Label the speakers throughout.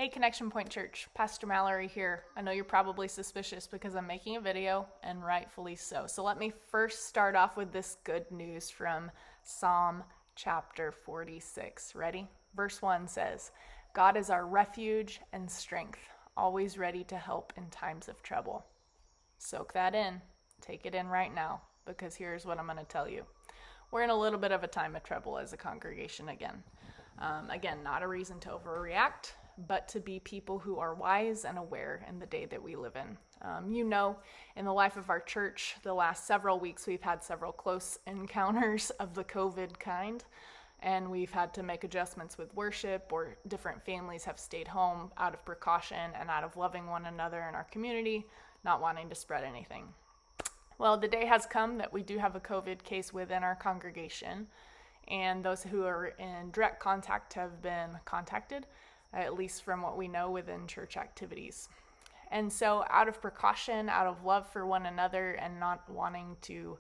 Speaker 1: Hey Connection Point Church, Pastor Mallory here. I know you're probably suspicious because I'm making a video, and rightfully so. So let me first start off with this good news from Psalm chapter 46. Ready? Verse 1 says, God is our refuge and strength, always ready to help in times of trouble. Soak that in. Take it in right now, because here's what I'm going to tell you. We're in a little bit of a time of trouble as a congregation again. Again, not a reason to overreact, but to be people who are wise and aware in the day that we live in. In the life of our church, the last several weeks, we've had several close encounters of the COVID kind, and we've had to make adjustments with worship, or different families have stayed home out of precaution and out of loving one another in our community, not wanting to spread anything. Well, the day has come that we do have a COVID case within our congregation, and those who are in direct contact have been contacted, at least from what we know within church activities. And so out of precaution, out of love for one another, and not wanting to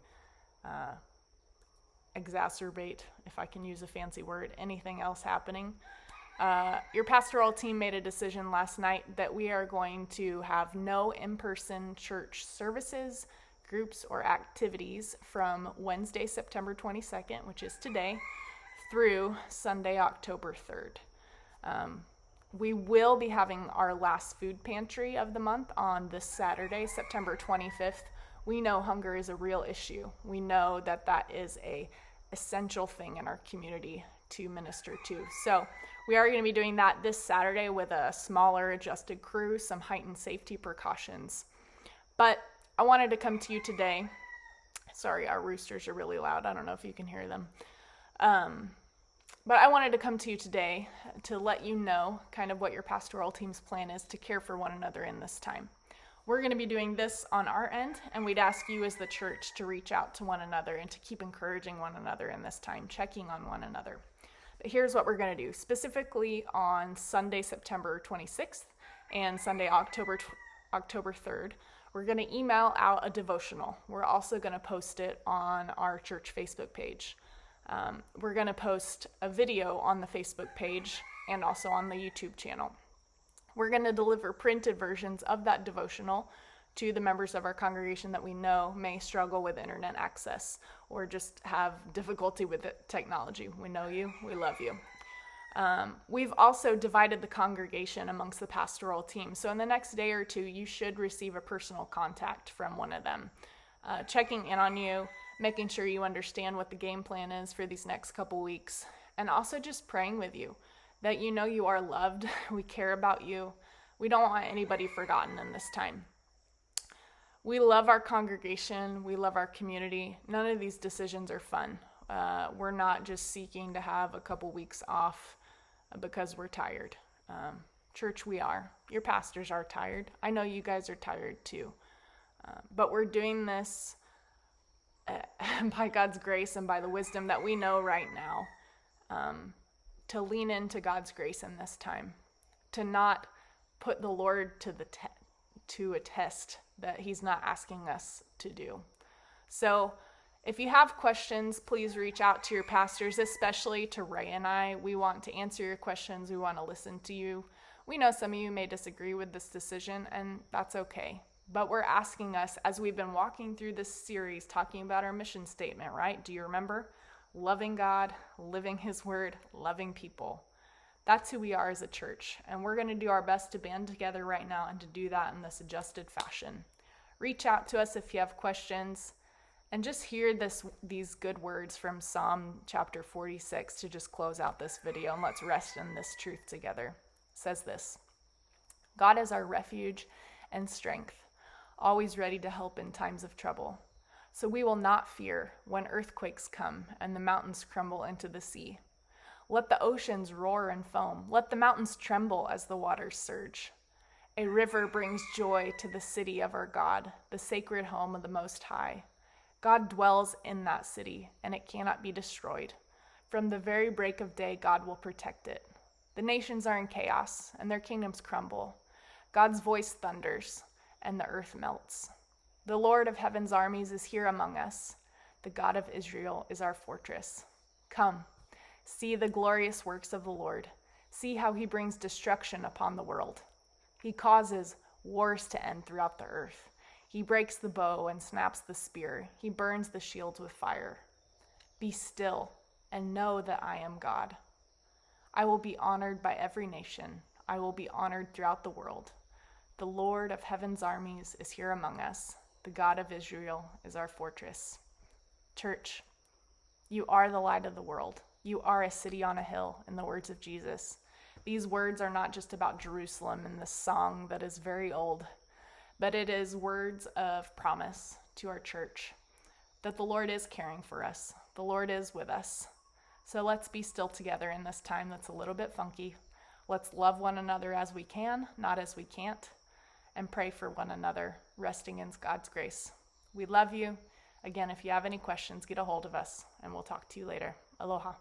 Speaker 1: exacerbate, if I can use a fancy word, anything else happening, your pastoral team made a decision last night that we are going to have no in-person church services, groups, or activities from Wednesday, September 22nd, which is today, through Sunday, October 3rd. We will be having our last food pantry of the month on this Saturday, September 25th. We know hunger is a real issue. We know that that is a essential thing in our community to minister to. So we are going to be doing that this Saturday with a smaller adjusted crew, some heightened safety precautions. But I wanted to come to you today. Sorry, our roosters are really loud. I don't know if you can hear them. But I wanted to come to you today to let you know kind of what your pastoral team's plan is to care for one another in this time. We're going to be doing this on our end, and we'd ask you as the church to reach out to one another and to keep encouraging one another in this time, checking on one another. But here's what we're going to do. Specifically on Sunday, September 26th and Sunday, October 3rd, we're going to email out a devotional. We're also going to post it on our church Facebook page. We're going to post a video on the Facebook page and also on the YouTube channel. We're going to deliver printed versions of that devotional to the members of our congregation that we know may struggle with internet access or just have difficulty with technology. We know you. We love you. We've also divided the congregation amongst the pastoral team. So in the next day or two, you should receive a personal contact from one of them, checking in on you, making sure you understand what the game plan is for these next couple weeks, and also just praying with you that you know you are loved. We care about you. We don't want anybody forgotten in this time. We love our congregation. We love our community. None of these decisions are fun. We're not just seeking to have a couple weeks off because we're tired. Church, we are. Your pastors are tired. I know you guys are tired too. But we're doing this by God's grace and by the wisdom that we know right now, to lean into God's grace in this time, to not put the Lord to a test that he's not asking us to do. So if you have questions, please reach out to your pastors, especially to Ray and I. We want to answer your questions. We want to listen to you. We know some of you may disagree with this decision, and that's okay. But we're asking us, as we've been walking through this series, talking about our mission statement, right? Do you remember? Loving God, living his word, loving people. That's who we are as a church. And we're going to do our best to band together right now and to do that in this adjusted fashion. Reach out to us if you have questions. And just hear these good words from Psalm chapter 46 to just close out this video. And let's rest in this truth together. It says this: God is our refuge and strength, always ready to help in times of trouble. So we will not fear when earthquakes come and the mountains crumble into the sea. Let the oceans roar and foam. Let the mountains tremble as the waters surge. A river brings joy to the city of our God, the sacred home of the Most High. God dwells in that city, and it cannot be destroyed. From the very break of day, God will protect it. The nations are in chaos, and their kingdoms crumble. God's voice thunders, and the earth melts. The Lord of heaven's armies is here among us. The God of Israel is our fortress. Come, see the glorious works of the Lord. See how he brings destruction upon the world. He causes wars to end throughout the earth. He breaks the bow and snaps the spear. He burns the shields with fire. Be still and know that I am God. I will be honored by every nation. I will be honored throughout the world. The Lord of heaven's armies is here among us. The God of Israel is our fortress. Church, you are the light of the world. You are a city on a hill, in the words of Jesus. These words are not just about Jerusalem and this song that is very old, but it is words of promise to our church that the Lord is caring for us. The Lord is with us. So let's be still together in this time that's a little bit funky. Let's love one another as we can, not as we can't, and pray for one another, resting in God's grace. We love you. Again, if you have any questions, get a hold of us, and we'll talk to you later. Aloha.